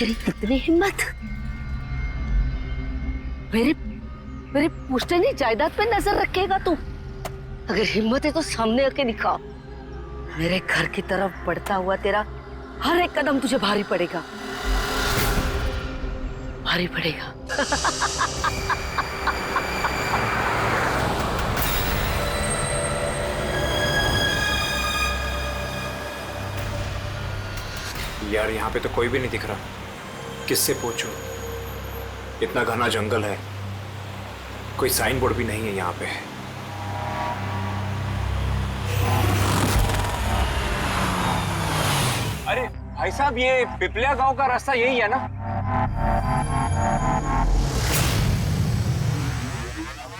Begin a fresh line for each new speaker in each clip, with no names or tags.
तेरी कितनी हिम्मत, मेरे मेरे पुश्तैनी जायदाद पे नजर रखेगा तू? अगर हिम्मत है तो सामने आके दिखा। मेरे घर की तरफ बढ़ता हुआ तेरा हर एक कदम तुझे भारी पड़ेगा, भारी पड़ेगा।
यार यहाँ पे तो कोई भी नहीं दिख रहा, किससे पूछूं? इतना घना जंगल है, कोई साइन बोर्ड भी नहीं है यहाँ पे।
अरे भाई साहब, ये पिपलिया गांव का रास्ता यही है ना?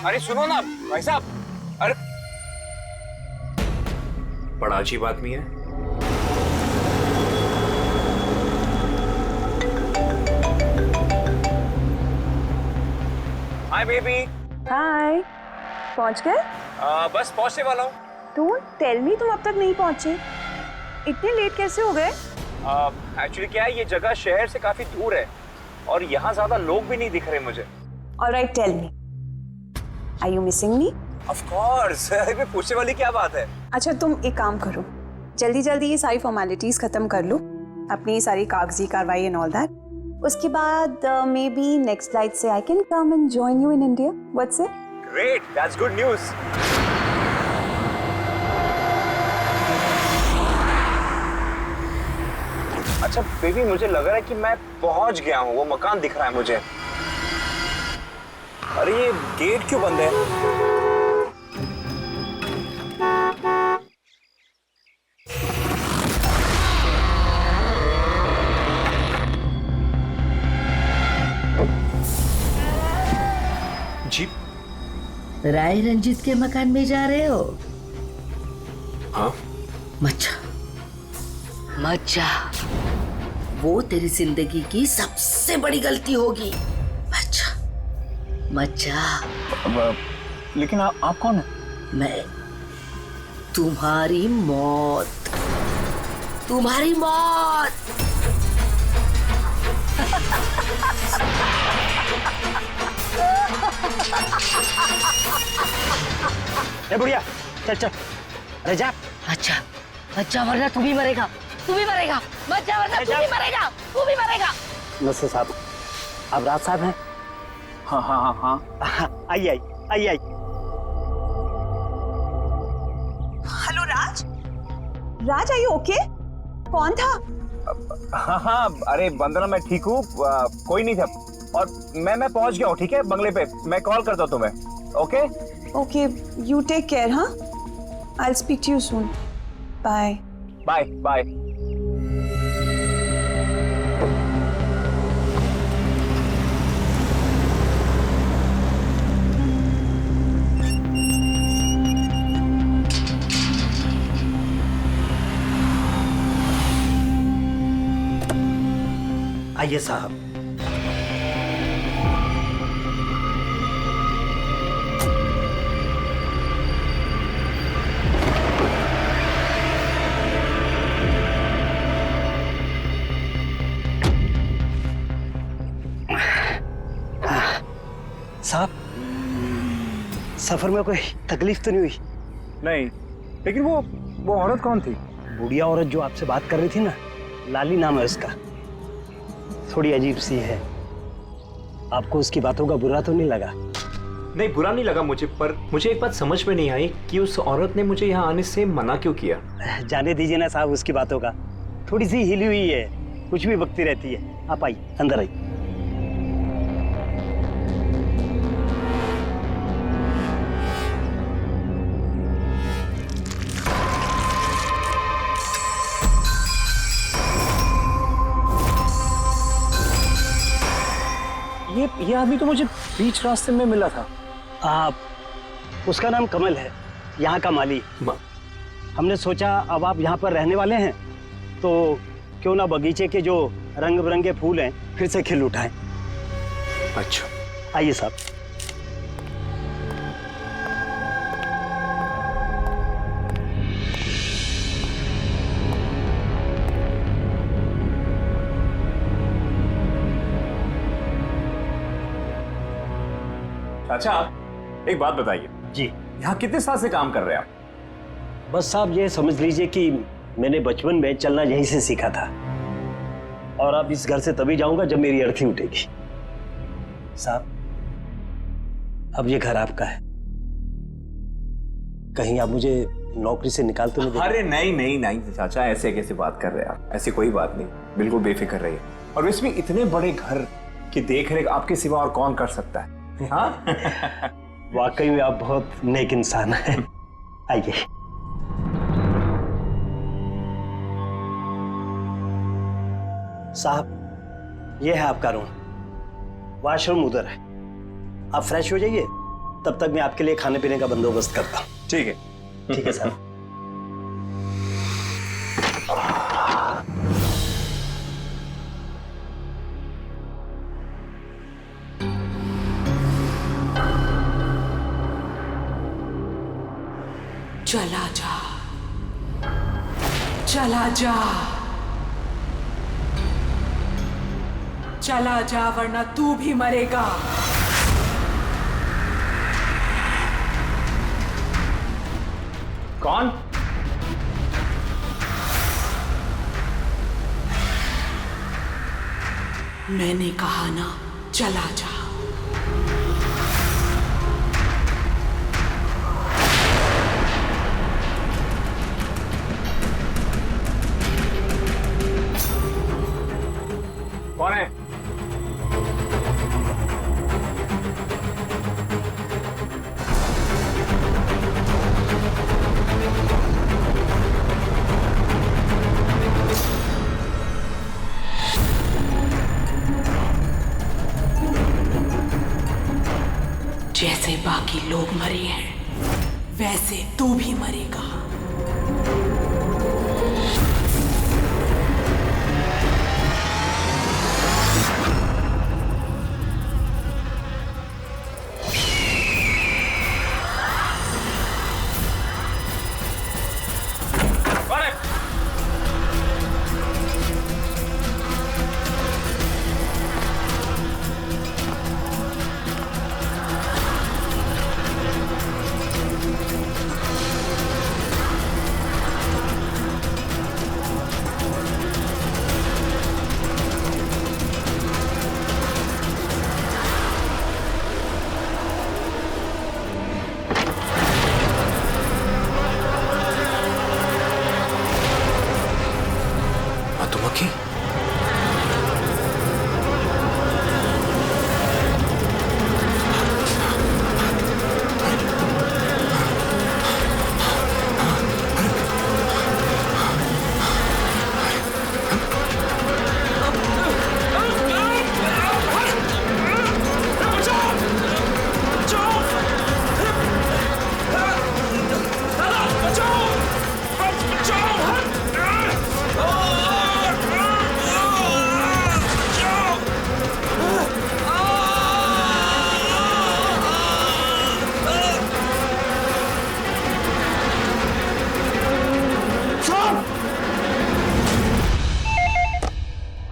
अरे सुनो ना भाई साहब, अरे
बड़ा अजीब आदमी है।
Hi baby.
हाय, पहुंच गए?
बस पहुंचने वाला हूँ।
डोंट टेल मी तुम अब तक नहीं पहुंचे। इतने लेट कैसे हो गए?
एक्चुअली क्या है, ये जगह शहर से काफी दूर है और यहाँ ज्यादा लोग भी नहीं दिख रहे मुझे।
Alright, tell me, are you missing me?
Of course. अरे पूछने वाली क्या बात है।
अच्छा तुम एक काम करो, जल्दी जल्दी ये सारी फॉर्मेलिटीज खत्म कर लो, अपनी सारी कागजी कार्रवाई एंड ऑल दैट। उसके बाद मे बी नेक्स्ट फ्लाइट से I can come and join you in India. What's it?
Great, that's good news. अच्छा बेबी, मुझे लग रहा है कि मैं पहुंच गया हूँ, वो मकान दिख रहा है मुझे। अरे ये गेट क्यों बंद है?
जी
राय रंजीत के मकान में जा रहे हो?
हाँ।
मत जा, वो तेरी जिंदगी की सबसे बड़ी गलती होगी। मत जा।
लेकिन आप कौन है?
मैं तुम्हारी मौत, तुम्हारी मौत।
ए बुढ़िया, चल चल, अरे जा।
अच्छा वरना तू भी मरेगा, तू भी मरेगा। मत जा वरना तू भी मरेगा, तू भी मरेगा।
नमस्ते साहब, आप राज साहब हैं?
हाँ हाँ हाँ हाँ।
आइए आइए।
Hello Raj, Raj are you okay? कौन था?
हाँ हाँ, अरे वंदना मैं ठीक हूँ, कोई नहीं था। और मैं पहुंच गया हूँ, ठीक है, बंगले पे। मैं कॉल करता हूँ तुम्हें। Okay
okay, you take care. हाँ, I will speak to you soon. Bye
bye bye.
आइए साहब। साहब, सफर में कोई तकलीफ तो नहीं हुई?
नहीं, लेकिन वो औरत कौन थी?
बुढ़िया औरत जो आपसे बात कर रही थी ना, लाली नाम है उसका। थोड़ी अजीब सी है। आपको उसकी बातों का बुरा तो नहीं लगा?
नहीं, बुरा नहीं लगा मुझे, पर मुझे एक बात समझ में नहीं आई कि उस औरत ने मुझे यहाँ आने से मना क्यों किया।
जाने दीजिए ना साहब उसकी बातों का, थोड़ी सी हिली हुई है, कुछ भी बकती रहती है। आप आइए, अंदर आइए।
ये आदमी तो मुझे बीच रास्ते में मिला था।
आप, उसका नाम कमल है, यहाँ का माली। हमने सोचा अब आप यहाँ पर रहने वाले हैं तो क्यों ना बगीचे के जो रंग बिरंगे फूल हैं फिर से खिल उठाएं।
अच्छा,
आइए साहब।
अच्छा एक बात बताइए
जी।
यहाँ कितने साल से काम कर रहे हैं आप?
बस साहब ये समझ लीजिए कि मैंने बचपन में चलना यहीं से सीखा था, और अब इस घर से तभी जाऊंगा जब मेरी अर्थी उठेगी। साहब अब ये घर आपका है, कहीं आप मुझे नौकरी से निकालते नहीं देंगे?
अरे नहीं नहीं नहीं चाचा, ऐसे कैसे बात कर रहे हैं आप? ऐसी कोई बात नहीं, बिल्कुल बेफिक्र रहिए। और वैसे भी इतने बड़े घर की देखरेख आपके सिवा और कौन कर सकता है? हाँ?
वाकई में आप बहुत नेक इंसान हैं। आइए। साहब ये है आपका रूम, वॉशरूम उधर है, आप फ्रेश हो जाइए, तब तक मैं आपके लिए खाने पीने का बंदोबस्त करता हूँ।
ठीक है।
ठीक है साहब।
चला जा, चला जा, चला जा, वरना तू भी मरेगा।
कौन?
मैंने कहा ना, चला जा।
कौन है?
जैसे बाकी लोग मरे हैं, वैसे तू भी मरेगा।
मधुमक्खी?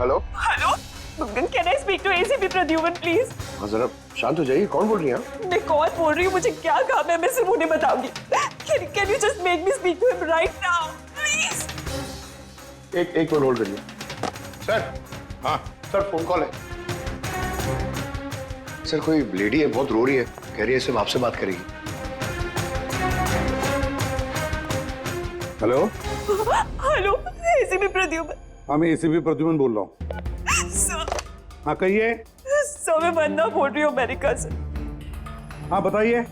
Hello
hello, can I speak to ACP Pradyuman please?
हाँ जरा शांत हो जाइए, कौन बोल रही हैं आप?
मैं कौन बोल रही हूँ, मुझे क्या काम है, मैं सिर्फ उन्हें बताऊंगी। Can you just make me speak to him right now please?
एक मिनट होल्ड करिए। सर, हाँ सर, फोन कॉल है। सर कोई लेडी है, बहुत रो रही है, कह रही है सिर्फ आपसे बात करेगी।
Hello
hello, ACP Pradyuman.
हाँ मैं एसीपी प्रद्युमन बोल रहा हूँ।
सर,
हाँ कहिए।
सर मैं वंदना बोल रही हूँ अमेरिका से।
हाँ बताइए।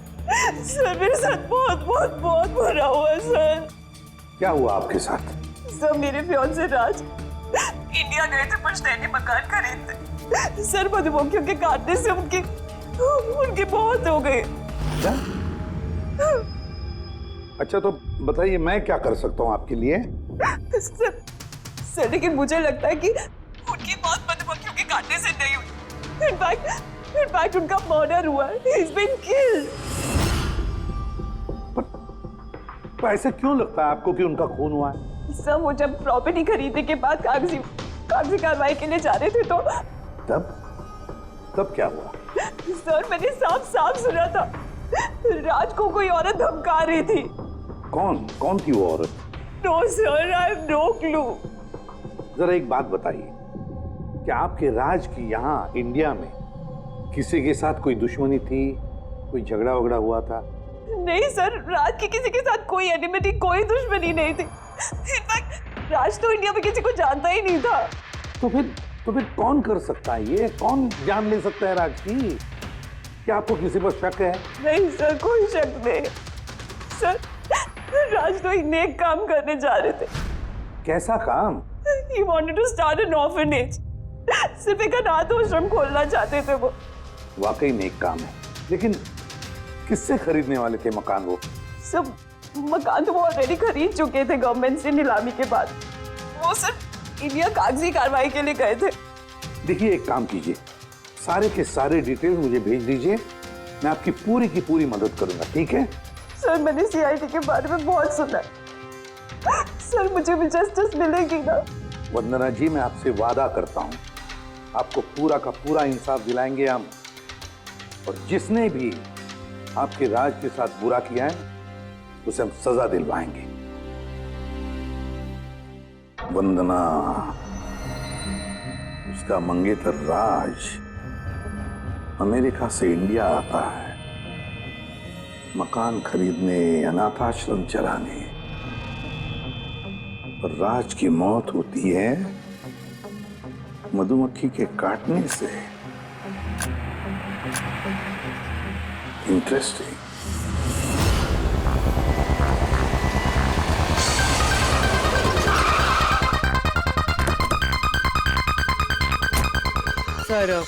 सर मेरे साथ बहुत बहुत बहुत बुरा हुआ सर।
क्या हुआ आपके साथ?
सर मेरे फियांसे राज इंडिया गए थे पुश्तैनी मकान खरीदते। सर मधुमक्खियों के काटने से उनकी मौत हो गई।
क्या? अच्छा तो बताइए मैं क्या कर सकता हूँ आपके लिए?
सर लेकिन मुझे लगता है कि उनकी मौत मधुमक्खियों के काटने से नहीं हुई। इनफैक्ट उनका मर्डर हुआ है। He's been killed।
तो ऐसे क्यों लगता है आपको कि उनका खून हुआ है?
सर वो जब प्रॉपर्टी खरीदने के बाद कागजी कार्रवाई के लिए जा रहे थे तो
तब क्या हुआ?
सर मैंने साफ साफ सुना था राज को कोई औरत धमका रही थी।
कौन थी वो औरत?
No sir, I have no clue.
जरा एक बात बताइए, क्या आपके राज की यहाँ इंडिया में किसी के साथ कोई दुश्मनी थी, कोई झगड़ा वगड़ा हुआ था?
नहीं सर, राज की किसी के साथ कोई एनिमिटी, कोई दुश्मनी नहीं थी। इनफैक्ट राज तो इंडिया में किसी को जानता ही नहीं था।
तो फिर कौन कर सकता है ये? कौन जान ले सकता है राज की? क्या आपको किसी पर शक है?
नहीं सर, कोई शक नहीं। सर राज तो एक नेक काम करने जा रहे थे।
कैसा काम?
He wanted to start an orphanage. सिर्फ एक अनाथ आश्रम खोलना चाहते थे वो।
वाकई नेक काम है, लेकिन किससे खरीदने वाले थे मकान वो?
सब मकान तो वो ऑलरेडी खरीद चुके थे गवर्नमेंट से नीलामी के बाद। वो सिर्फ इंडिया कागजी कार्रवाई के लिए गए थे।
देखिए, एक काम कीजिए, सारे के सारे डिटेल्स मुझे भेज दीजिए, मैं आपकी पूरी की पूरी मदद करूंगा, ठीक है?
सर मैंने सीआईडी के बारे में बहुत सुना है। सर मुझे भी जस्टिस मिलेगी ना?
वंदना जी, मैं आपसे वादा करता हूं, आपको पूरा का पूरा इंसाफ दिलाएंगे हम, और जिसने भी आपके राज के साथ बुरा किया है उसे हम सजा दिलवाएंगे। वंदना, उसका मंगेतर राज अमेरिका से इंडिया आता है मकान खरीदने, अनाथाश्रम चलाने, और राज की मौत होती है मधुमक्खी के काटने से। इंटरेस्टिंग।
सर,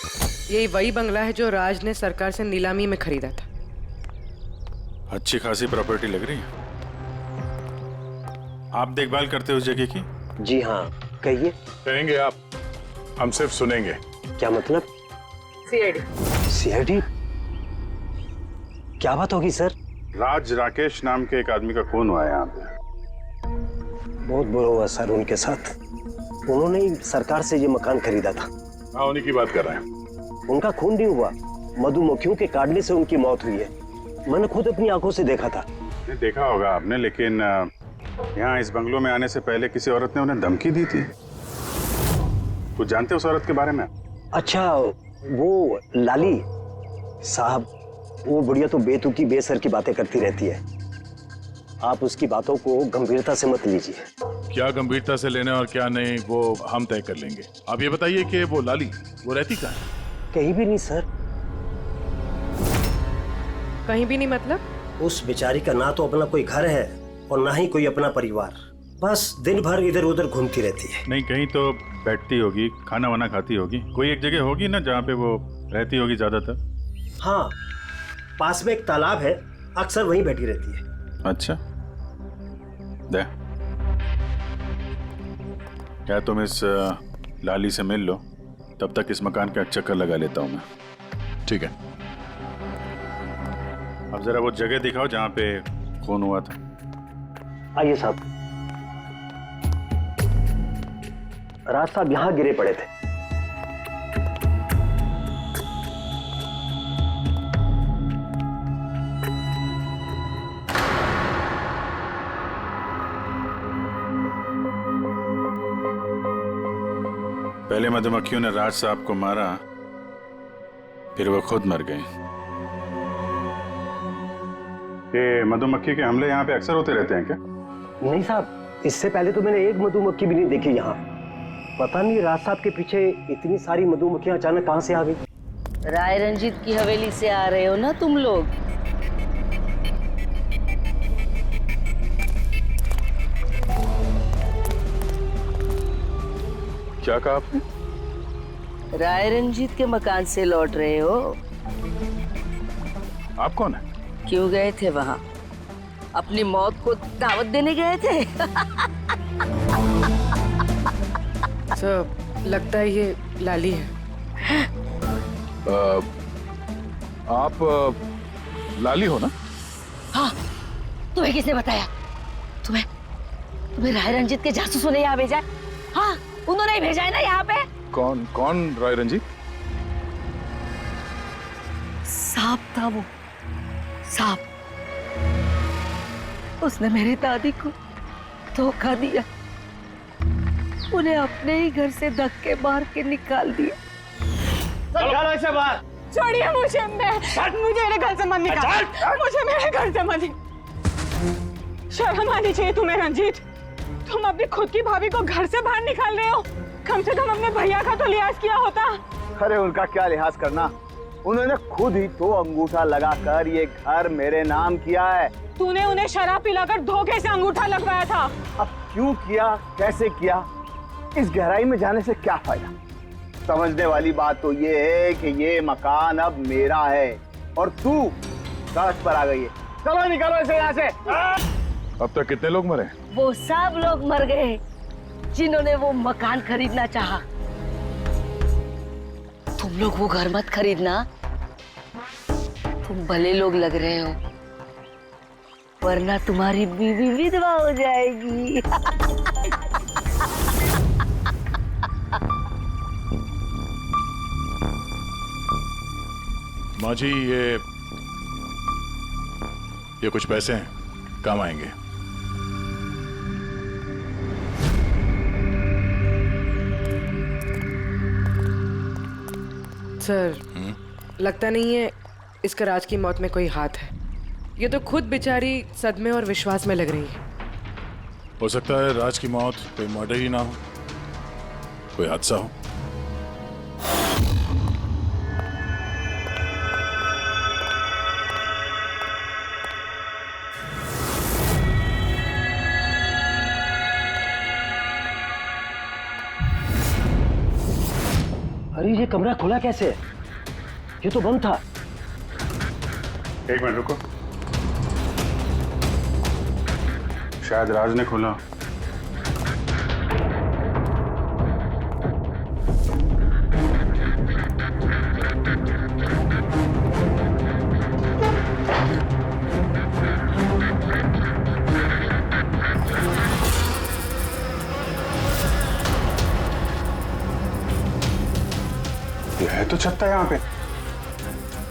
यही वही बंगला है जो राज ने सरकार से नीलामी में खरीदा था।
अच्छी खासी प्रॉपर्टी लग रही है। आप देखभाल करते हो उस जगह की?
जी हाँ, कहिए।
कहेंगे आप, हम सिर्फ सुनेंगे।
क्या मतलब? सीआईडी? क्या बात होगी सर?
राज राकेश नाम के एक आदमी का खून हुआ है यहाँ पे।
बहुत बुरा हुआ सर उनके साथ। उन्होंने ही सरकार से ये मकान खरीदा था।
हाँ, उन्हीं की बात कर रहे हैं।
उनका खून नहीं हुआ, मधुमक्खियों के काटने से उनकी मौत हुई है। मैंने खुद अपनी आंखों से देखा था।
देखा होगा आपने, लेकिन यहाँ इस बंगलों में आने से पहले किसी औरत ने उन्हें धमकी दी थी। कुछ जानते हो उस औरत के बारे में?
अच्छा, वो लाली साहब, वो बुढ़िया तो बेतुकी बेसर की बातें करती रहती है। आप उसकी बातों को गंभीरता से मत लीजिए।
क्या गंभीरता से लेना और क्या नहीं, वो हम तय कर लेंगे। आप ये बताइए कि वो लाली, वो रहती कहाँ है?
कहीं भी नहीं सर।
कहीं भी नहीं मतलब?
उस बेचारी का ना तो अपना कोई घर है और ना ही कोई अपना परिवार। बस दिन भर इधर उधर घूमती रहती है।
नहीं, कहीं तो बैठती होगी, खाना वाना खाती होगी। कोई एक जगह होगी ना जहाँ पे वो रहती होगी ज्यादातर।
हाँ, पास में एक तालाब है, अक्सर वहीं बैठी रहती है।
अच्छा, दे क्या तुम इस लाली से मिल लो, तब तक इस मकान का चक्कर लगा लेता हूँ मैं। ठीक है, अब जरा वो जगह दिखाओ जहाँ पे खून हुआ था।
आइए साहब। राज साहब यहाँ गिरे पड़े थे।
पहले मधुमक्खियों ने राज साहब को मारा, फिर वो खुद मर गए। ये मधुमक्खी के हमले यहाँ पे अक्सर होते रहते हैं क्या?
नहीं साहब, इससे पहले तो मैंने एक मधुमक्खी भी नहीं देखी यहाँ। पता नहीं राज साहब के पीछे इतनी सारी मधुमक्खियां अचानक कहाँ से आ गई।
राय रंजीत की हवेली से आ रहे हो ना तुम लोग?
क्या कहा आपने?
राय रंजीत के मकान से लौट रहे हो?
आप कौन है?
क्यों गए थे वहाँ? अपनी मौत को दावत देने गए थे?
सर, लगता है ये लाली है।
आप लाली हो ना?
हाँ, तुम्हें किसने बताया? तुम्हें राय रंजीत के जासूसों ने यहाँ भेजा? हाँ, उन्होंने ही भेजा है ना यहाँ पे।
कौन राय रंजीत?
सांप था वो, सांप। उसने मेरी दादी को धोखा दिया, उन्हें अपने ही घर से धक्के मार के निकाल दिया।
ऐसे बाहर
छोड़िए मुझे, मुझे मेरे घर से मत निकाल, मुझे मेरे घर से मत। शर्म आनी चाहिए तुम्हें रंजीत, तुम अपनी खुद की भाभी को घर से बाहर निकाल रहे हो। कम से कम अपने भैया का तो लिहाज किया होता।
अरे उनका क्या लिहाज करना, उन्होंने खुद ही तो अंगूठा लगाकर ये घर मेरे नाम किया है।
तूने उन्हें शराब पिलाकर धोखे से अंगूठा लगवाया था।
अब क्यों किया, कैसे किया, इस गहराई में जाने से क्या फायदा। समझने वाली बात तो ये है कि ये मकान अब मेरा है और तू सड़क पर आ गई है। चलो निकलो इसे यहाँ से।
अब तक कितने लोग मरे?
वो सब लोग मर गए जिन्होंने वो मकान खरीदना चाहा। तुम लोग वो घर मत खरीदना, तुम भले लोग लग रहे हो, वरना तुम्हारी बीवी विधवा हो जाएगी।
माँ जी, ये कुछ पैसे हैं, काम आएंगे।
सर, लगता नहीं है इसका राज की मौत में कोई हाथ है। ये तो खुद बेचारी सदमे और विश्वास में लग रही है।
हो सकता है राज की मौत कोई मर्डर ही ना हो, कोई हादसा हो।
अरे ये कमरा खुला कैसे है? ये तो बंद था।
एक मिनट रुको, शायद राज ने खोला। ये है तो छत्ता यहाँ पे।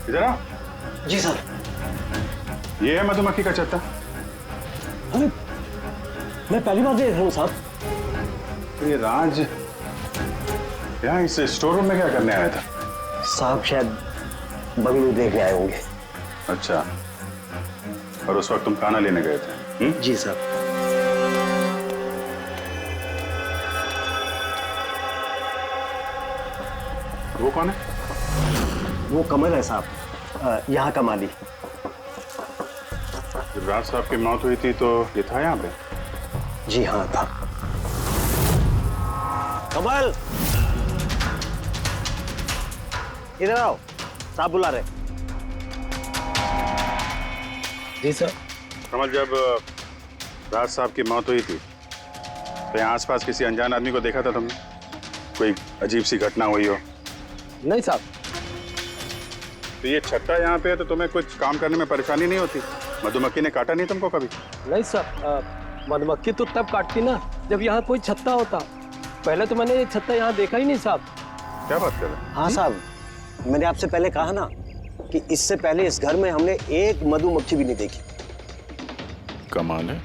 इधर आओ।
जी सर।
ये है मधुमक्खी का छत्ता।
अरे मैं पहली बार देख रहा हूँ साहब।
तो ये राज यहाँ इस स्टोर रूम में क्या करने आया था?
साहब शायद बंगलू देखने आए होंगे।
अच्छा, और उस वक्त तुम खाना लेने गए थे?
जी सर।
वो कौन है?
वो कमल है साहब, यहाँ का माली।
जब राज साहब की मौत हुई थी तो ये था यहाँ पे?
जी हाँ था। कमल, इधर आओ, साहब बुला रहे। जी सर।
कमल, जब राज साहब की मौत हुई थी तो यहाँ आसपास किसी अनजान आदमी को देखा था तुमने? कोई अजीब सी घटना हुई हो?
नहीं साहब।
तो ये छत्ता यहाँ पे है तो तुम्हें कुछ काम करने में परेशानी नहीं होती? मधुमक्खी ने काटा नहीं तुमको कभी?
नहीं सर, मधुमक्खी तो तब काटती ना जब यहाँ कोई छत्ता होता। पहले तो मैंने ये छत्ता यहाँ देखा ही नहीं साहब।
क्या बात कर रहे हैं?
हाँ साहब, मैंने आपसे पहले कहा ना कि इससे पहले इस घर में हमने एक मधुमक्खी भी नहीं देखी।
कमाल है।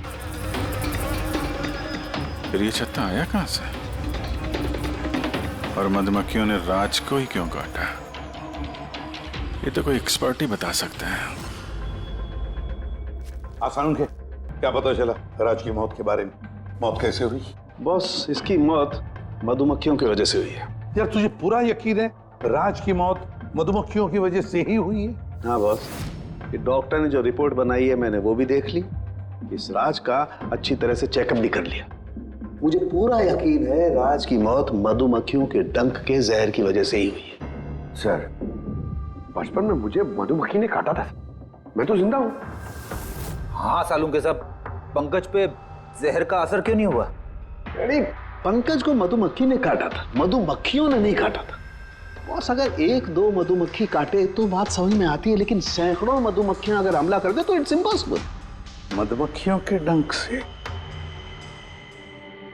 फिर ये छत्ता आया कहाँ से? और मधुमक्खियों ने राज को ही क्यों काटा? ये तो कोई एक्सपर्ट ही बता सकते हैं।
आसान के क्या पता चला राज की मौत के बारे में? मौत कैसे हुई?
बॉस, इसकी मौत मधुमक्खियों की वजह से हुई है।
यार तुझे पूरा यकीन है राज की मौत मधुमक्खियों की वजह से ही हुई है?
हाँ बॉस, ये डॉक्टर ने जो रिपोर्ट बनाई है मैंने वो भी देख ली। इस राज का अच्छी तरह से चेकअप भी कर लिया। मुझे पूरा यकीन है राज की मौत मधुमक्खियों के डंक के जहर की वजह से ही हुई है।
सर, बचपन में मुझे मधुमक्खी ने काटा था, मैं तो जिंदा हूं।
हाँ सालू के साहब, पंकज पे जहर का असर क्यों नहीं हुआ?
अरे पंकज को मधुमक्खी ने काटा था, मधुमक्खियों ने नहीं काटा था। बॉस, अगर एक दो मधुमक्खी काटे तो बात समझ में आती है, लेकिन सैकड़ों मधुमक्खियां अगर हमला कर दे तो इट्स इम्पॉसिबल।
मधुमक्खियों के डंक से?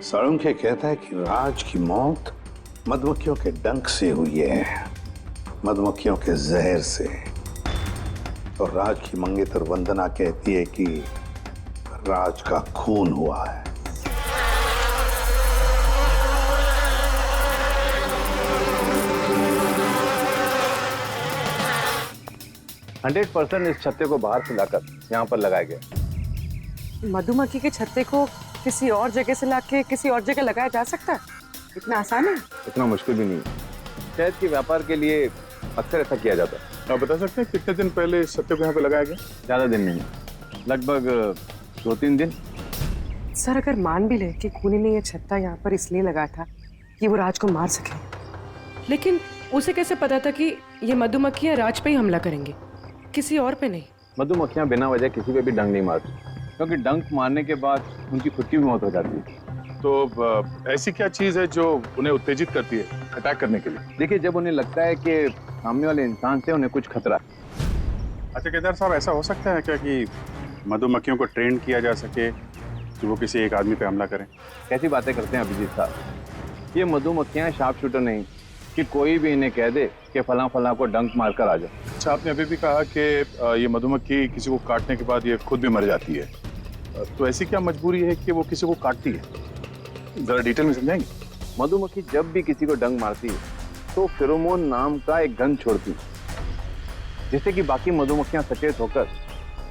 साळुंखे कहता है कि राज की मौत मधुमक्खियों के डंक से हुई है, मधुमक्खियों के जहर से। तो राज की मंगेतर वंदना कहती है कि राज का खून हुआ है।
इस छत्ते को बाहर से लाकर यहाँ पर लगाया गया।
मधुमक्खी के छत्ते को किसी और जगह से लाके किसी और जगह लगाया जा सकता है? इतना आसान है?
इतना मुश्किल भी नहीं है। शहद के व्यापार के लिए अक्सर ऐसा किया जाता है।
आप बता सकते हैं कितने दिन पहले इस छत्ते को यहाँ पे लगाया गया?
ज्यादा दिन नहीं, लगभग 2-3 दिन।
सर अगर मान भी ले कि खूनी ने ये छत्ता यहाँ पर इसलिए लगाया था कि वो राज को मार सके, लेकिन उसे कैसे पता था कि ये मधुमक्खियाँ राज पे ही हमला करेंगी, किसी और पे नहीं?
मधुमक्खियाँ बिना वजह किसी पे भी डंक नहीं मारती, क्योंकि डंक मारने के बाद उनकी खुद की भी मौत हो जाती है।
तो ऐसी क्या चीज है जो उन्हें उत्तेजित करती है अटैक करने के लिए?
देखिए, जब उन्हें लगता है कि सामने वाले इंसान से उन्हें कुछ खतरा है।
अच्छा केदार साहब, ऐसा हो सकता है क्या कि मधुमक्खियों को ट्रेन किया जा सके कि वो किसी एक आदमी पे हमला करें?
कैसी बातें करते हैं अभिजीत साहब, ये मधुमक्खियाँ शार्प शूटर नहीं कि कोई भी इन्हें कह दे कि फलां फलां को डंक मारकर आ जाए।
अच्छा, आपने अभी भी कहा कि ये मधुमक्खी किसी को काटने के बाद ये खुद भी मर जाती है, तो ऐसी क्या मजबूरी है कि वो किसी को काटती है? जरा डिटेल में समझाएंगे?
मधुमक्खी जब भी किसी को डंक मारती है तो फेरोमोन नाम का एक गंध छोड़ती है, जिससे कि बाकी मधुमक्खियां सचेत होकर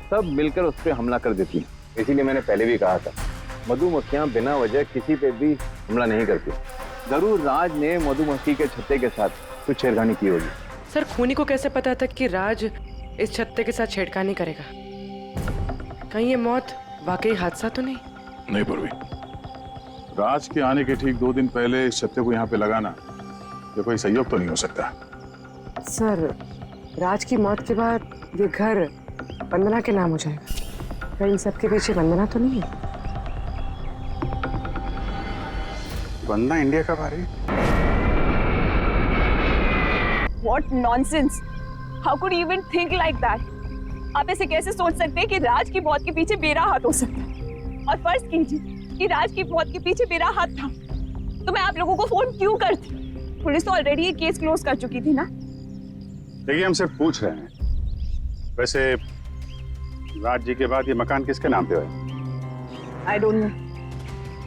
सब मिलकर उस पर हमला कर देती हैं। इसीलिए मैंने पहले भी कहा था, मधुमक्खियां बिना वजह किसी पे भी हमला नहीं करती। जरूर राज ने मधुमक्खी के छत्ते के साथ कुछ छेड़खानी की होगी।
सर खूनी को कैसे पता था कि राज इस छत्ते के साथ छेड़खानी करेगा? कहीं ये मौत वाकई हादसा तो नहीं?
नहीं पूर्वी, राज के आने के ठीक 2 दिन पहले इस छत्ते को यहाँ पे लगाना ये कोई संयोग तो नहीं हो सकता।
सर राज की मौत के बाद ये घर वंदना के नाम हो जाएगा, कहीं सबके पीछे वंदना तो नहीं है?
वंदना इंडिया कब आ रही?
What nonsense! How could you even think like that? आप ऐसे कैसे सोच सकते हैं कि राज की मौत के पीछे मेरा हाथ हो सकता है? और फर्ज कीजिए कि राज की मौत के पीछे मेरा हाथ था, तो मैं आप लोगों को फोन क्यों करती? पुलिस तो ऑलरेडी ये केस क्लोज कर चुकी थी ना।
देखिए, हम सिर्फ पूछ रहे हैं। वैसे राज जी के बाद ये मकान किसके नाम पे है?
I don't know.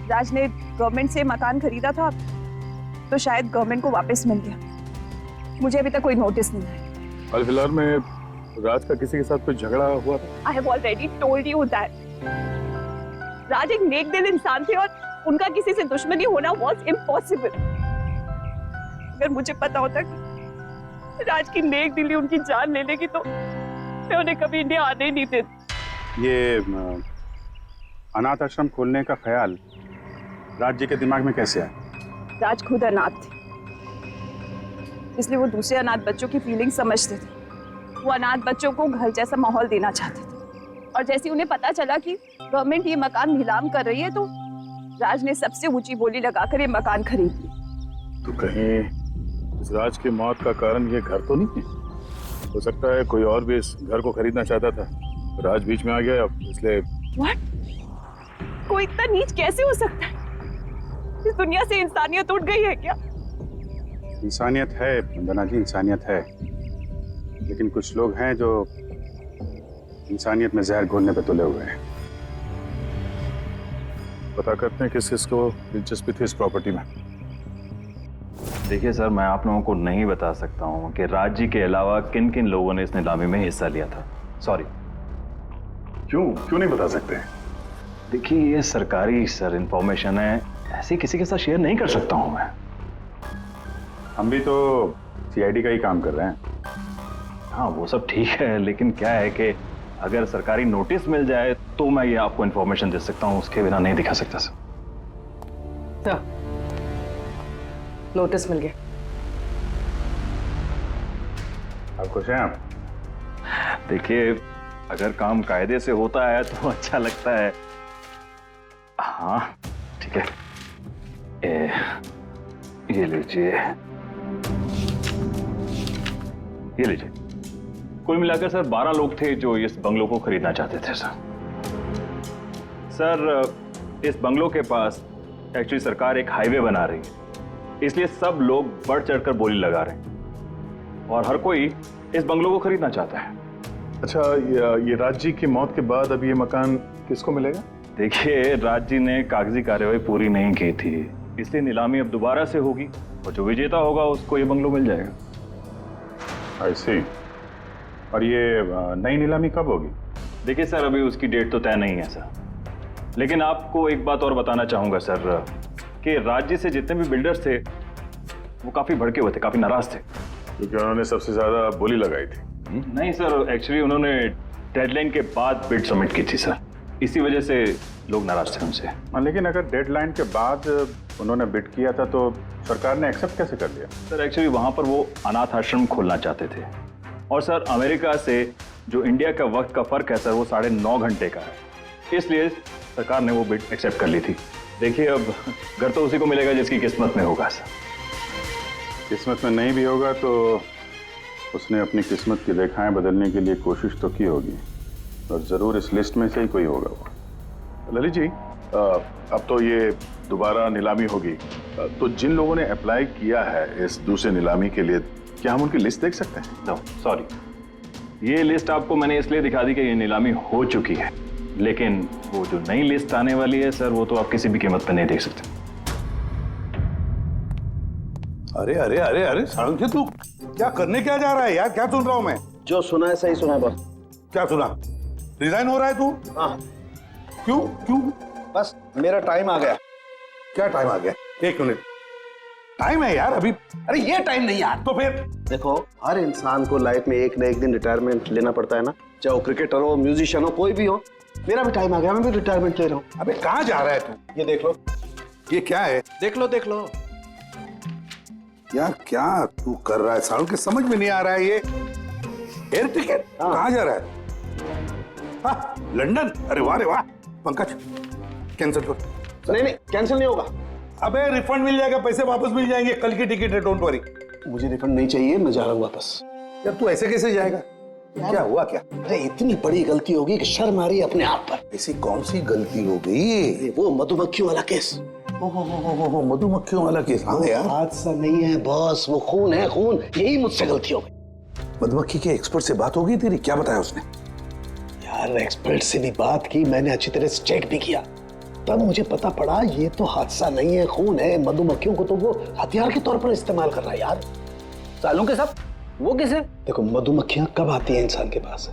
राज ने गवर्नमेंट से मकान खरीदा था, तो शायद गवर्नमेंट को वापस मिल गया। मुझे अभी तक कोई नोटिस नहीं है।
हाल फिलहाल में राज का किसी के साथ कोई झगड़ा हुआ था?
I have already told you that Raj एक नेक दिल इंसान थे और उनका किसी से दुश्मनी होना वॉज इम्पॉसिबल। अगर मुझे पता होता कि राज की नेक दिली उनकी जान ले लेगी तो मैं उन्हें कभी इंडिया आने ही नहीं देती।
ये अनाथ आश्रम खोलने का ख्याल राज जी के दिमाग में कैसे आया?
राज खुद अनाथ थे, इसलिए वो दूसरे अनाथ बच्चों की फीलिंग समझते थे। वो अनाथ बच्चों को घर जैसा माहौल देना चाहते थे, और जैसे उन्हें पता चला कि गवर्नमेंट ये मकान नीलाम कर रही है तो राज ने सबसे ऊंची बोली लगाकर ये मकान खरीद लिया।
तो कहीं इस राज की मौत का कारण ये घर तो नहीं है? हो सकता है कोई और भी इस घर को खरीदना चाहता था, राज बीच में आ गया इसलिए।
What? कोई इतना नीच कैसे हो सकता है? इस दुनिया से इंसानियत उठ गई है क्या?
इंसानियत है वंदना जी, इंसानियत है, लेकिन कुछ लोग हैं जो इंसानियत में जहर घोलने पे तुले हुए हैं। पता करते हैं किस किसको दिलचस्पी थी इस प्रॉपर्टी में।
देखिए सर, मैं आप लोगों को नहीं बता सकता हूँ कि राज जी के अलावा किन किन लोगों ने इस नीलामी में हिस्सा लिया था। सॉरी।
क्यों नहीं बता सकते?
देखिए, ये सरकारी सर इंफॉर्मेशन है, ऐसी किसी के साथ शेयर नहीं कर सकता हूँ मैं।
हम भी तो सीआईडी का ही काम कर रहे हैं।
हाँ वो सब ठीक है, लेकिन क्या है कि अगर सरकारी नोटिस मिल जाए तो मैं ये आपको इंफॉर्मेशन दे सकता हूँ, उसके बिना नहीं दिखा सकता सर।
तो नोटिस मिल गया।
आप खुश हैं? आप
देखिए, अगर काम कायदे से होता है तो अच्छा लगता है। हाँ ठीक है, ये लीजिए, ये लीजिए। कुल मिलाकर सर 12 लोग थे जो इस बंगलो को खरीदना चाहते थे सर। सर इस बंगलो के पास एक्चुअली सरकार एक हाईवे बना रही है, इसलिए सब लोग बढ़ चढ़कर बोली लगा रहे हैं और हर कोई इस बंगलो को खरीदना चाहता है।
अच्छा, ये राज जी की मौत के बाद अब ये मकान किसको मिलेगा?
देखिए, राज जी ने कागजी कार्यवाही पूरी नहीं की थी, इसलिए नीलामी अब दोबारा से होगी और जो विजेता होगा उसको ये बंगलो मिल जाएगा।
आई सी। और ये नई नीलामी कब होगी?
देखिए सर, अभी उसकी डेट तो तय नहीं है सर, लेकिन आपको एक बात और बताना चाहूंगा सर कि राज जी से जितने भी बिल्डर्स थे वो काफी भड़के हुए थे, काफी नाराज थे,
क्योंकि उन्होंने सबसे ज्यादा बोली लगाई थी।
नहीं सर, एक्चुअली उन्होंने डेडलाइन के बाद बिड सबमिट की थी सर, इसी वजह से लोग नाराज थे उनसे।
हाँ, लेकिन अगर डेडलाइन के बाद उन्होंने बिड किया था तो सरकार ने एक्सेप्ट कैसे कर लिया?
सर एक्चुअली वहां पर वो अनाथ आश्रम खोलना चाहते थे, और सर अमेरिका से जो इंडिया का वक्त का फर्क है सर वो 9.5 घंटे का है, इसलिए सरकार ने वो बिड एक्सेप्ट कर ली थी। देखिए, अब घर तो उसी को मिलेगा जिसकी किस्मत में होगा सर।
किस्मत में नहीं भी होगा तो उसने अपनी किस्मत की रेखाएं बदलने के लिए कोशिश तो की होगी, और जरूर इस लिस्ट में से ही कोई होगा वो। ललित जी, अब तो ये दोबारा नीलामी होगी, तो जिन लोगों ने अप्लाई किया है इस दूसरे नीलामी के लिए, क्या हम उनकी लिस्ट देख सकते हैं?
नो सॉरी, ये लिस्ट आपको मैंने इसलिए दिखा दी कि ये नीलामी हो चुकी है, लेकिन वो जो नई लिस्ट आने वाली है सर वो तो आप किसी भी कीमत पे नहीं देख सकते।
अरे अरे अरे अरे साळुंखे, तू क्या करने क्या जा रहा है यार? क्या सुन रहा हूं मैं?
जो सुना है सही सुना है बॉस।
क्या सुना? रिजाइन हो रहा है तू?
हाँ।
क्यों क्यों?
बस मेरा टाइम आ गया।
क्या टाइम आ गया? 1 मिनट टाइम है यार अभी।
अरे ये टाइम नहीं यार।
तो फिर
देखो, हर इंसान को लाइफ में एक न एक दिन रिटायरमेंट लेना पड़ता है ना, चाहे वो क्रिकेटर हो, म्यूजिशियन हो, कोई भी हो। मेरा भी टाइम आ गया, मैं भी रिटायरमेंट ले रहा हूँ।
अबे कहाँ जा रहा है तू?
ये देख लो।
ये क्या है?
देख लो देख लो।
यार क्या तू कर रहा है सालू के? समझ में नहीं आ रहा है ये। एयर टिकट कहाँ जा रहा है? हाँ, लंदन। अरे वाह रे वाह। पंकज कैंसिल कर।
नहीं नहीं, कैंसिल नहीं होगा।
अबे रिफंड मिल जाएगा, पैसे वापस मिल जाएंगे, कल की टिकट है, डोंट वरी।
मुझे रिफंड नहीं चाहिए, मैं जा रहा हूँ वापस।
यार तू ऐसे कैसे जाएगा? क्या हुआ क्या?
अरे इतनी बड़ी गलती होगी कि शर्म आ रही है अपने आप पर।
ऐसी कौन सी गलती हो गई?
वो मधुमक्खियों वाला केस।
मधुमक्खियों वाला केस? हाँ यार,
हादसा नहीं है बॉस, वो खून है खून। यही मुझसे गलती हो गई।
मधुमक्खी के एक्सपर्ट से बात हो गई तेरी? क्या बताया उसने?
यार एक्सपर्ट से भी बात की, मैंने अच्छी तरह से चेक भी किया, तब मुझे पता पड़ा ये तो हादसा नहीं है, खून है। मधुमक्खियों को तो वो हथियार के तौर पर इस्तेमाल कर रहा है यार।
सालों के सब वो किसे?
देखो, मधुमक्खियां कब आती हैं इंसान के पास?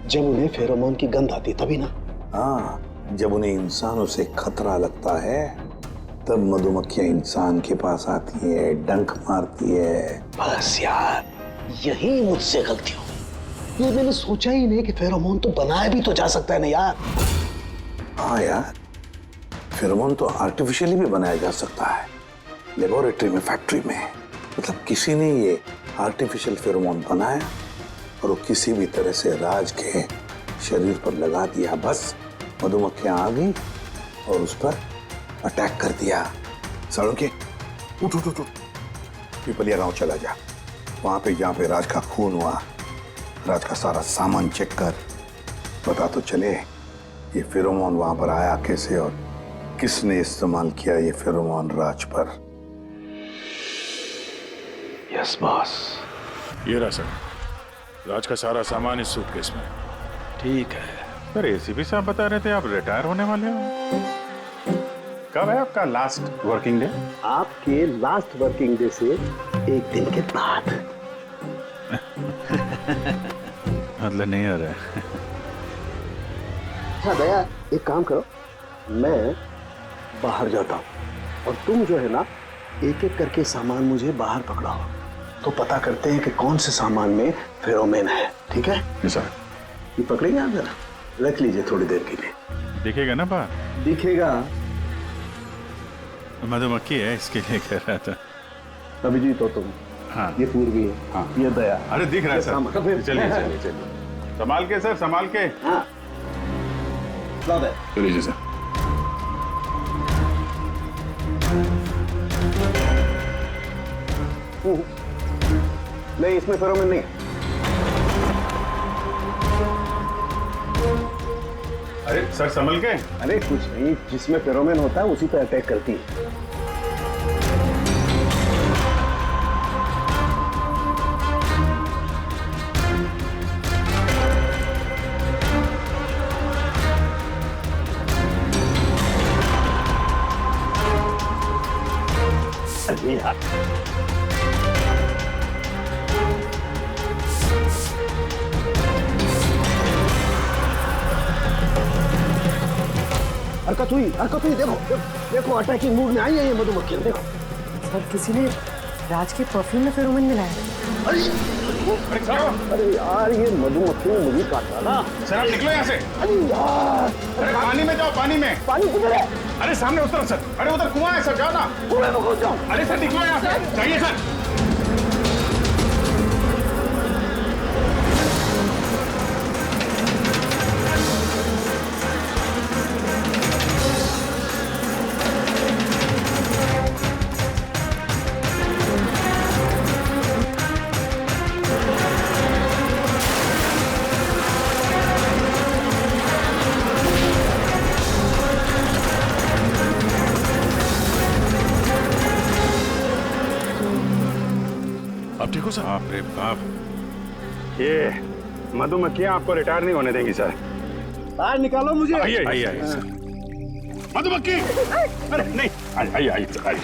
जब उन्हें फेरोमोन की गंध आती, तभी ना।
हाँ, जब उन्हें इंसानों से खतरा लगता है तब मधुमक्खियां इंसान के पास आती है, डंक मारती है।
बस यार, यही मुझसे गलती हो गई। ये मैंने सोचा ही नहीं कि फेरोमोन तो बनाया भी तो जा सकता है ना यार।
हाँ यार, फेरोमोन तो आर्टिफिशियली भी बनाया जा सकता है, लेबोरेटरी में, फैक्ट्री में। मतलब किसी ने ये आर्टिफिशियल फेरोमोन बनाया और वो किसी भी तरह से राज के शरीर पर लगा दिया। बस मधुमक्खियां आ गई और उस पर अटैक कर दिया। साळुंखे, उठ उठ उठ उठ, पिपलिया गांव चला जा। वहां पे जहाँ पे राज का खून हुआ, राज का सारा सामान चेक कर, पता तो चले ये फेरोमोन वहां पर आया कैसे और किसने इस्तेमाल किया ये फेरोमोन राज पर।
Yes boss.
ये रहा सर, राज का सारा सामान इस सूटकेस में।
ठीक है।
सर एसीपी साहब बता रहे थे आप रिटायर होने वाले हो। कब है आपका लास्ट वर्किंग डे?
आपके लास्ट वर्किंग डे से 1 दिन के बाद।
मतलब नहीं हो रहा है।
अच्छा दया, एक काम करो, मैं बाहर जाता हूँ और तुम जो है ना, एक एक करके सामान मुझे बाहर पकड़ाओ, तो पता करते हैं कि कौन से सामान में फेरोमोन है। ठीक है
सर?
ये पकड़ेंगे आप? जरा रख लीजिए थोड़ी देर के लिए।
दिखेगा ना बाहर?
दिखेगा।
मधुमक्खी है इसके लिए कह रहा था।
अभिजीत हो तुम?
हाँ।
ये पूर्वी है।
हाँ।
ये दया।
अरे दिख रहा है सर। चलिए चलिए चलिए, संभाल के सर, संभाल के।
हाँ।
चलिए जी सर।
नहीं, इसमें फेरोमोन नहीं है।
अरे सर संभल के।
अरे कुछ नहीं, जिसमें फेरोमोन होता है उसी पे अटैक करती है।
नहीं यार।
हरकत हुई, देखो देखो अटैकिंग मूड में आई है ये मधुमक्खी, देखो।
सर किसी ने राज के परफ्यूम में फेरोमोन मिलाया।
अरे यार ये मधुमक्खी ने मुझे काटा ना।
सर आप निकलो यहाँ से।
अरे यार,
अरे पानी में जाओ, पानी में।
पानी किधर है?
अरे सामने उस तरफ सर। अरे उधर कुआं है सर, जाओ ना।
कुएं में घुस जाओ।
अरे सर निकलो यहाँ से, जाइए सर।
ठीक हो सर?
बाप रे बाप, ये मधुमक्खियां आपको रिटायर नहीं होने देंगी सर।
बाहर निकालो मुझे।
आइए आइए आइए सर। मधुमक्खी, अरे नहीं, आइए आइए आइए।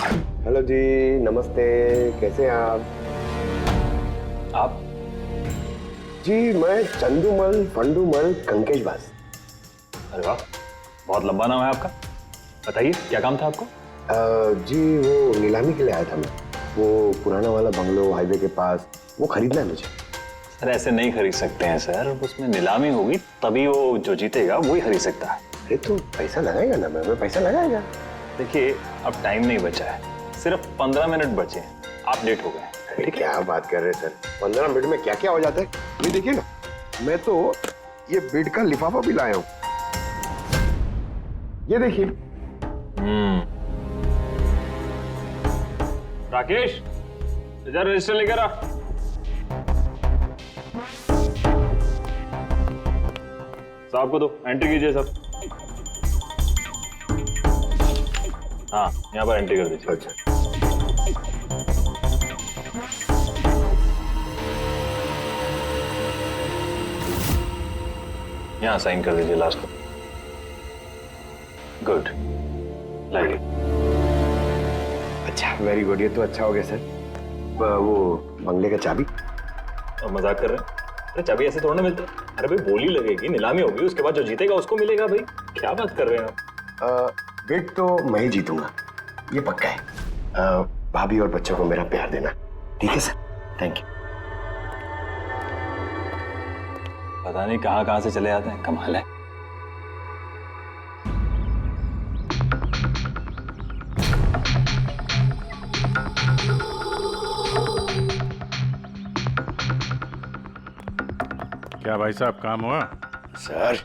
हेलो जी, नमस्ते, कैसे हैं आप? जी मैं चंदूमल फंडूमल कंकेशवास।
अरे वाह, बहुत लंबा नाम है आपका। बताइए क्या काम था आपको?
जी वो नीलामी के लिए आया था मैं। वो पुराना वाला बंगलो हाईवे के पास, वो खरीदना है मुझे।
सर ऐसे नहीं खरीद सकते हैं सर, उसमें नीलामी होगी तभी वो जो जीतेगा वही खरीद सकता है।
अरे तो पैसा लगाएगा ना, मैं पैसा लगाएगा।
देखिए अब टाइम नहीं बचा है, सिर्फ 15 मिनट बचे हैं, आप लेट हो गए।
ठीक है, क्या बात कर रहे हैं सर, 15 मिनट में क्या क्या हो जाता है। ये देखिए ना, मैं तो ये बेड का लिफाफा भी लाया हूँ, ये देखिए।
राकेश इधर रजिस्टर लेकर आ। साहब को दो, एंट्री कीजिए साहब। हाँ यहाँ पर एंट्री कर दीजिए।
अच्छा
यहाँ साइन कर दीजिए लास्ट में। Good, like.
अच्छा, वेरी गुड, ये तो अच्छा हो गया सर। वो बंगले का चाबी?
और मजाक कर रहे हैं? अरे चाबी ऐसे थोड़ा ना मिलता है। अरे भाई बोली लगेगी, नीलामी होगी, उसके बाद जो जीतेगा उसको मिलेगा। भाई क्या बात कर रहे हैं आप?
बिड तो मैं ही जीतूंगा, ये पक्का है। भाभी और बच्चों को मेरा प्यार देना, ठीक है सर? Thank you.
पता नहीं कहाँ कहाँ से चले आते हैं, कमाल है।
क्या भाई साहब काम हुआ?
सर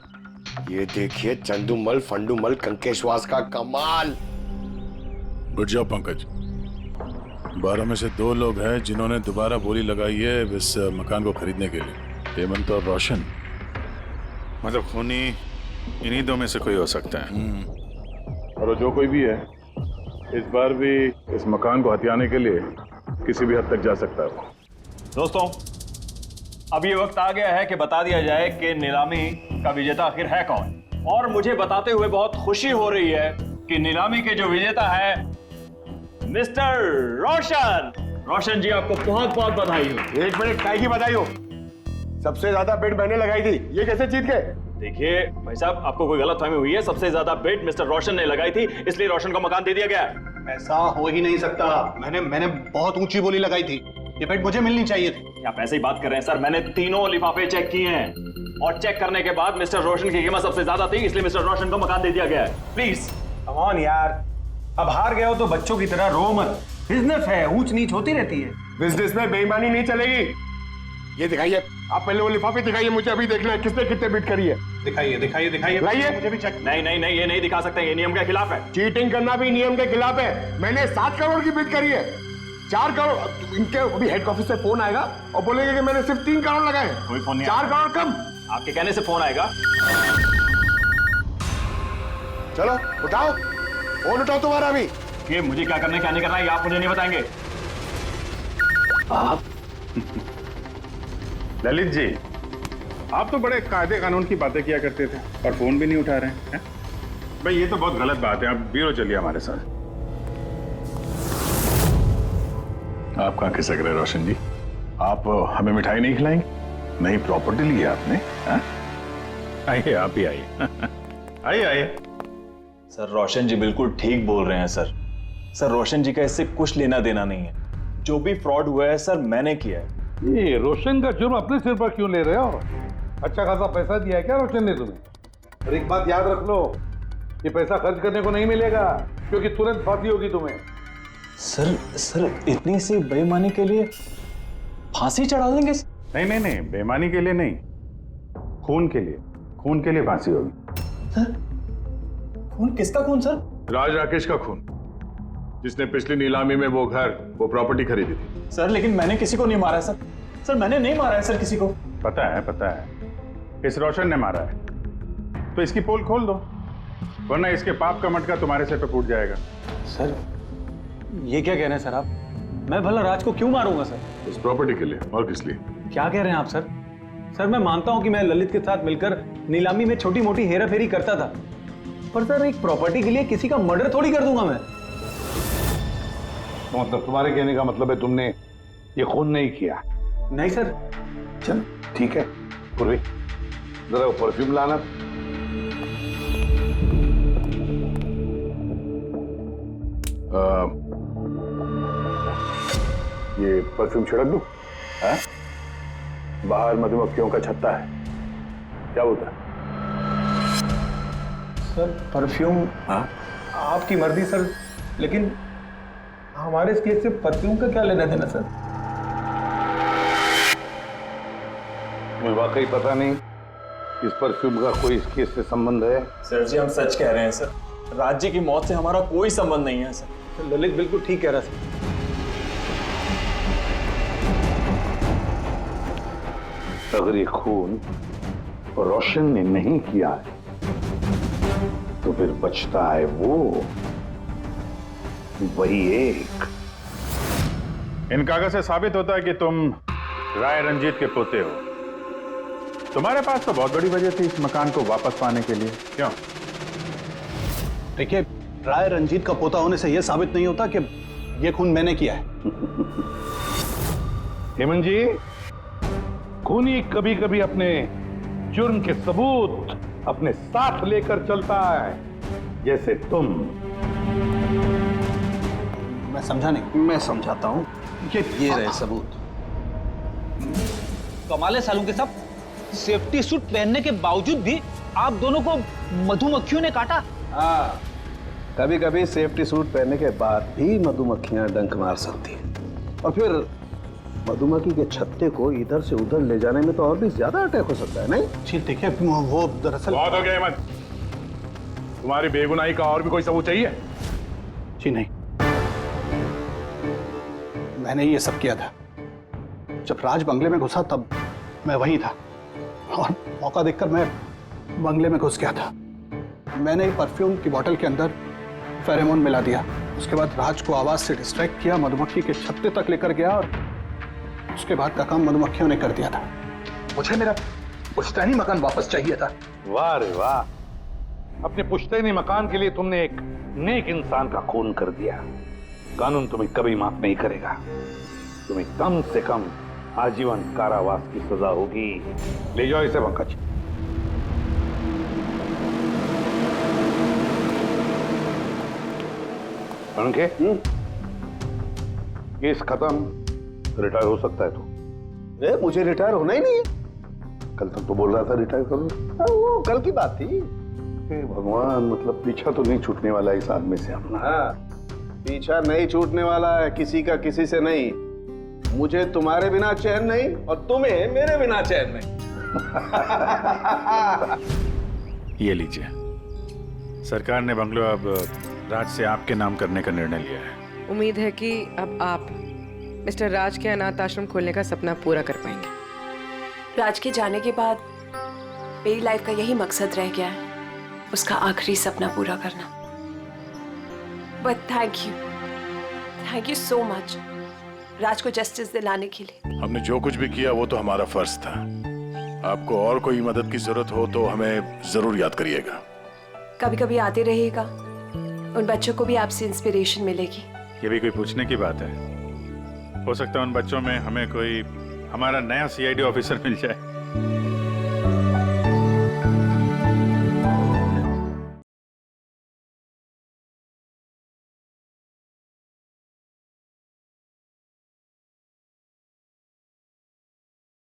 ये देखिए, चंदूमल फंडूमल कंकेशवास का कमाल।
उठ जाओ पंकज, 12 में से 2 लोग हैं जिन्होंने दोबारा बोली लगाई है इस मकान को खरीदने के लिए, हेमंत और रोशन। मतलब खूनी इन्हीं 2 में से कोई हो सकता है।
और जो कोई भी है इस बार भी इस मकान को हथियाने के लिए किसी भी हद तक जा सकता है। दोस्तों अब ये वक्त आ गया है कि बता दिया जाए कि नीलामी का विजेता आखिर है कौन। और मुझे बताते हुए बहुत खुशी हो रही है कि नीलामी के जो विजेता है मिस्टर रोशन। रोशन जी आपको बहुत बहुत बधाई हो।
1 मिनट, काय की बधाई हो? सबसे ज्यादा बेट मैंने लगाई थी, ये कैसे जीत गए?
देखिए भाई साहब, आपको कोई गलतफहमी हुई है। सबसे ज्यादा बेट मिस्टर रोशन ने लगाई थी, इसलिए रोशन को मकान दे दिया गया।
ऐसा हो ही नहीं सकता। मैंने बहुत ऊंची बोली लगाई थी, ये बेट मुझे मिलनी चाहिए थी।
आप ऐसे ही बात कर रहे हैं सर, मैंने तीनों लिफाफे चेक किए हैं और चेक करने के बाद मिस्टर रोशन की कीमत सबसे ज्यादा थी, इसलिए मिस्टर रोशन को मकान दे दिया गया है। प्लीज
कम ऑन यार, अब हार गए हो तो बच्चों की तरह रो मत। बिजनेस है, ऊंच नीच होती रहती है।
बिजनेस में बेईमानी नहीं चलेगी। ये दिखाइए, आप पहले वो लिफाफे दिखाइए, मुझे अभी देखना है किसने कितने बिट करी है।
दिखाइए दिखाइए दिखाइए,
लाइए।
मुझे भी चेक।
नहीं नहीं नहीं, ये नहीं दिखा सकते, ये नियम के खिलाफ है।
चीटिंग करना भी नियम के खिलाफ है। मैंने 7 करोड़ की बिट करी है, 4 करोड़। इनके अभी हेड ऑफिस से फोन आएगा और बोलेंगे कि मैंने सिर्फ 3 करोड़ लगाए।
कोई फोन नहीं,
4 करोड़ कम।
आपके कहने से फोन आएगा।
चलो उठाओ फोन, उठाओ तुम्हारा भी।
ये मुझे क्या करना है क्या नहीं करना है, ये आप मुझे नहीं बताएंगे।
आप
ललित जी, आप तो बड़े कायदे कानून की बातें किया करते थे और फोन भी नहीं उठा रहे हैं। भाई ये तो बहुत गलत बात है, आप ब्यूरो चलिए हमारे साथ। आप कहाँ खिसक रहे रोशन जी? आप हमें मिठाई नहीं खिलाएंगे? नहीं प्रॉपर्टी ली है आपने? हाँ? आइए, आप ही आइए। आइए आइए।
सर रोशन जी बिल्कुल ठीक बोल रहे हैं सर। सर रोशन जी का इससे कुछ लेना देना नहीं है। जो भी फ्रॉड हुआ है सर मैंने किया है।
ये रोशन का जुर्म अपने सिर पर क्यों ले रहे हो? अच्छा खासा पैसा दिया है क्या रोशन ने तुम्हें? और एक बात याद रख लो, ये पैसा खर्च करने को नहीं मिलेगा, क्योंकि तुरंत फांसी होगी तुम्हें।
सर इतनी सी बेईमानी के लिए फांसी चढ़ा देंगे?
नहीं नहीं नहीं, बेईमानी के लिए नहीं, खून के लिए फांसी होगी।
सर खून? किसका खून सर?
राज राकेश का खून, जिसने पिछली नीलामी में वो प्रॉपर्टी खरीदी थी।
सर लेकिन मैंने किसी को नहीं मारा है सर। सर मैंने नहीं मारा है सर किसी को।
पता है, इस रोशन ने मारा है। तो इसकी पोल खोल दो, वरना इसके पाप का मटका तुम्हारे सिर पे फूट जाएगा।
सर ये क्या कह रहे हैं सर आप? मैं भला राज को क्यों मारूंगा सर?
उस प्रॉपर्टी के लिए, और किस लिए?
क्या कह रहे हैं आप सर? सर मैं मानता हूं कि मैं ललित के साथ मिलकर नीलामी में छोटी मोटी हेरा फेरी करता था, पर सर एक प्रॉपर्टी के लिए किसी का मर्डर थोड़ी कर दूंगा मैं।
तो मतलब तुम्हारे कहने का मतलब है तुमने ये खून नहीं किया?
नहीं सर।
चल ठीक है, पूर्वी जरा वो परफ्यूम लाना।
ये परफ्यूम छिड़क दूं? हाँ? बाहर मधुमक्खियों का छत्ता है, क्या होता है?
Sir perfume?
हाँ?
आपकी मर्जी सर, लेकिन हमारे इस केस से परफ्यूम का क्या लेना देना सर?
मुझे वाकई पता नहीं इस परफ्यूम का कोई इस केस से संबंध है।
सर जी हम सच कह रहे हैं सर, राज्य की मौत से हमारा कोई संबंध नहीं है सर।
ललित बिल्कुल ठीक कह रहा सर।
अगर ये खून रोशन ने नहीं किया है तो फिर बचता है वही एक।
इन कागज से साबित होता है कि तुम राय रंजीत के पोते हो। तुम्हारे पास तो बहुत बड़ी वजह थी इस मकान को वापस पाने के लिए, क्यों?
देखिए, राय रंजीत का पोता होने से यह साबित नहीं होता कि यह खून मैंने किया है।
हेमंत जी, खूनी कभी कभी अपने जुर्म के सबूत अपने साथ लेकर चलता है, जैसे तुम।
मैं समझा नहीं। मैं समझाता हूं। ये रहे सबूत।
कमाल है सालू के साहब, सेफ्टी सूट पहनने के बावजूद भी आप दोनों को मधुमक्खियों ने काटा।
हाँ, कभी कभी सेफ्टी सूट पहनने के बाद भी मधुमक्खियां डंक मार सकती हैं, और फिर मधुमक्खी के छत्ते को इधर से उधर ले जाने में तो और भी ज्यादा अटैक हो सकता है, नहीं?
जी देखिए, वो दरअसल
बहुत हो गया हेमंत, तुम्हारी बेगुनाही का और भी कोई सबूत चाहिए?
जी नहीं, मैंने ये सब किया था। जब राज बंगले में घुसा तब मैं वहीं था, और मौका देखकर मैं बंगले में घुस गया था। मैंने परफ्यूम की बोतल के अंदर फेरेमोन मिला दिया। उसके बाद राज को आवाज से डिस्ट्रैक्ट किया, मधुमक्खी के छत्ते तक लेकर गया, और उसके बाद का काम मधुमक्खियों ने कर दिया था।
मुझे मेरा पुश्तैनी मकान वापस चाहिए था। वाह रे वाह, अपने पुश्तैनी मकान के लिए तुमने एक नेक इंसान का खून कर दिया। कानून तुम्हें कभी माफ नहीं करेगा। तुम्हें कम से कम आजीवन कारावास की सजा होगी। ले जाओ इसे पंकज। पंखे, केस खत्म, रिटायर हो सकता है तू।
मुझे रिटायर होना ही नहीं है।
कल तक तो बोल रहा था रिटायर करो।
वो कल की बात थी।
भगवान, मतलब पीछा तो नहीं छूटने वाला इस आदमी से अपना।
हाँ, पीछा नहीं छूटने वाला है किसी का, किसी से नहीं। मुझे तुम्हारे बिना चैन नहीं, और तुम्हें मेरे बिना चैन नहीं।
ये लीजिए, सरकार ने बंगलो अब राज से आपके नाम करने का निर्णय लिया है।
उम्मीद है कि अब आप मिस्टर राज के अनाथ आश्रम खोलने का सपना पूरा कर पाएंगे।
राज के जाने के बाद मेरी लाइफ का यही मकसद रह गया है, उसका आखिरी सपना पूरा करना। But thank you so much Raj को जस्टिस दिलाने के लिए।
हमने जो कुछ भी किया वो तो हमारा फर्ज था। आपको और कोई मदद की जरूरत हो तो हमें जरूर याद करिएगा।
कभी कभी आते रहिएगा, उन बच्चों को भी आपसे इंस्पिरेशन मिलेगी।
ये भी कोई पूछने की बात है?
हो सकता है उन बच्चों में हमें कोई हमारा नया सीआईडी ऑफिसर मिल जाए।